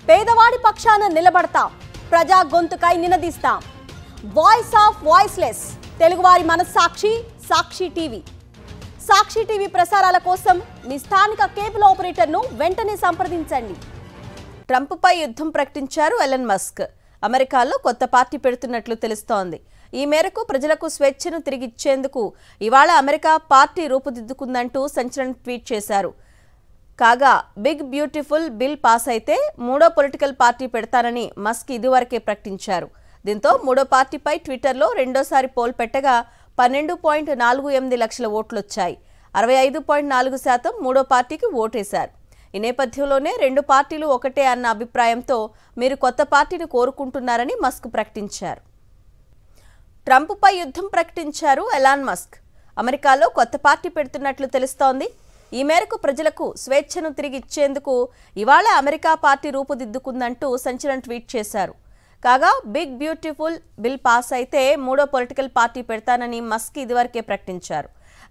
పేదవాడి పక్షాన నిలబడతాం, ప్రజా గొంతుకై నినదిస్తాం. వాయిస్ ఆఫ్ వాయిస్లెస్, తెలుగువారి మనస్సాక్షి సాక్షి టీవీ. సాక్షి టీవీ ప్రసారాల కోసం మీ స్థానిక కేబుల్ ఆపరేటర్ను వెంటనే సంప్రదించండి. ట్రంప్పై యుద్ధం ప్రకటించారు ఎలన్ మస్క్. అమెరికాలో కొత్త పార్టీ పెడుతున్నట్లు తెలుస్తోంది. ఈ మేరకు ప్రజలకు స్వేచ్ఛను తిరిగిచ్చేందుకు ఇవాళ అమెరికా పార్టీ రూపుదిద్దుకుందంటూ సంచలన ట్వీట్ చేశారు. కాగా బిగ్ బ్యూటిఫుల్ బిల్ పాస్ అయితే మూడో పొలిటికల్ పార్టీ పెడతానని మస్క్ ఇదివరకే ప్రకటించారు. దీంతో మూడో పార్టీపై ట్విట్టర్లో రెండోసారి పోల్ పెట్టగా 12.48 లక్షల ఓట్లొచ్చాయి. 65.4% మూడో పార్టీకి ఓటేశారు. ఈ నేపథ్యంలోనే రెండు పార్టీలు ఒకటే అన్న అభిప్రాయంతో మీరు కొత్త పార్టీని కోరుకుంటున్నారని మస్క్ ప్రకటించారు. ట్రంప్పై యుద్ధం ప్రకటించారు ఎలాన్ మస్క్. అమెరికాలో కొత్త పార్టీ పెడుతున్నట్లు తెలుస్తోంది. ఈ మేరకు ప్రజలకు స్వేచ్ఛను తిరిగి ఇచ్చేందుకు ఇవాళ అమెరికా పార్టీ రూపుదిద్దుకుందంటూ సంచలన ట్వీట్ చేశారు. కాగా బిగ్ బ్యూటిఫుల్ బిల్ పాస్ అయితే మూడో పొలిటికల్ పార్టీ పెడతానని మస్క్ ఇదివరకే ప్రకటించారు.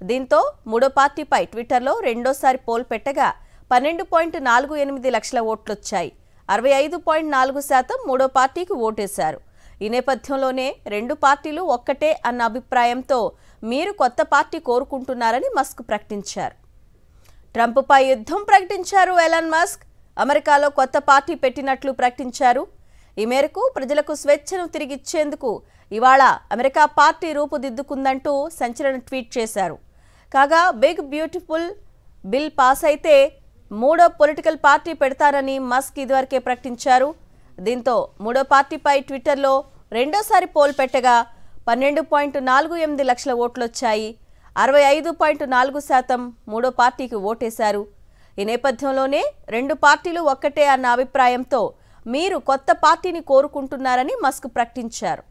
దీంతో మూడో పార్టీపై ట్విట్టర్లో రెండోసారి పోల్ పెట్టగా 12.48 లక్షల ఓట్లొచ్చాయి. 65.4% మూడో పార్టీకి ఓటేశారు. ఈ నేపథ్యంలోనే రెండు పార్టీలు ఒక్కటే అన్న అభిప్రాయంతో మీరు కొత్త పార్టీ కోరుకుంటున్నారని మస్క్ ప్రకటించారు. ట్రంప్పై యుద్ధం ప్రకటించారు ఎలాన్ మస్క్. అమెరికాలో కొత్త పార్టీ పెట్టినట్లు ప్రకటించారు. ఈ మేరకు ప్రజలకు స్వేచ్ఛను తిరిగిచ్చేందుకు ఇవాళ అమెరికా పార్టీ రూపుదిద్దుకుందంటూ సంచలన ట్వీట్ చేశారు. కాగా బిగ్ బ్యూటిఫుల్ బిల్ పాస్ అయితే మూడో పొలిటికల్ పార్టీ పెడతారని మస్క్ ఇదివరకే ప్రకటించారు. దీంతో మూడో పార్టీపై ట్విట్టర్లో రెండోసారి పోల్ పెట్టగా 12.48 లక్షల ఓట్లొచ్చాయి. 65.4% మూడో పార్టీకి ఓటేశారు. ఈ నేపథ్యంలోనే రెండు పార్టీలు ఒక్కటే అన్న అభిప్రాయంతో మీరు కొత్త పార్టీని కోరుకుంటున్నారని మస్క్ ప్రకటించారు.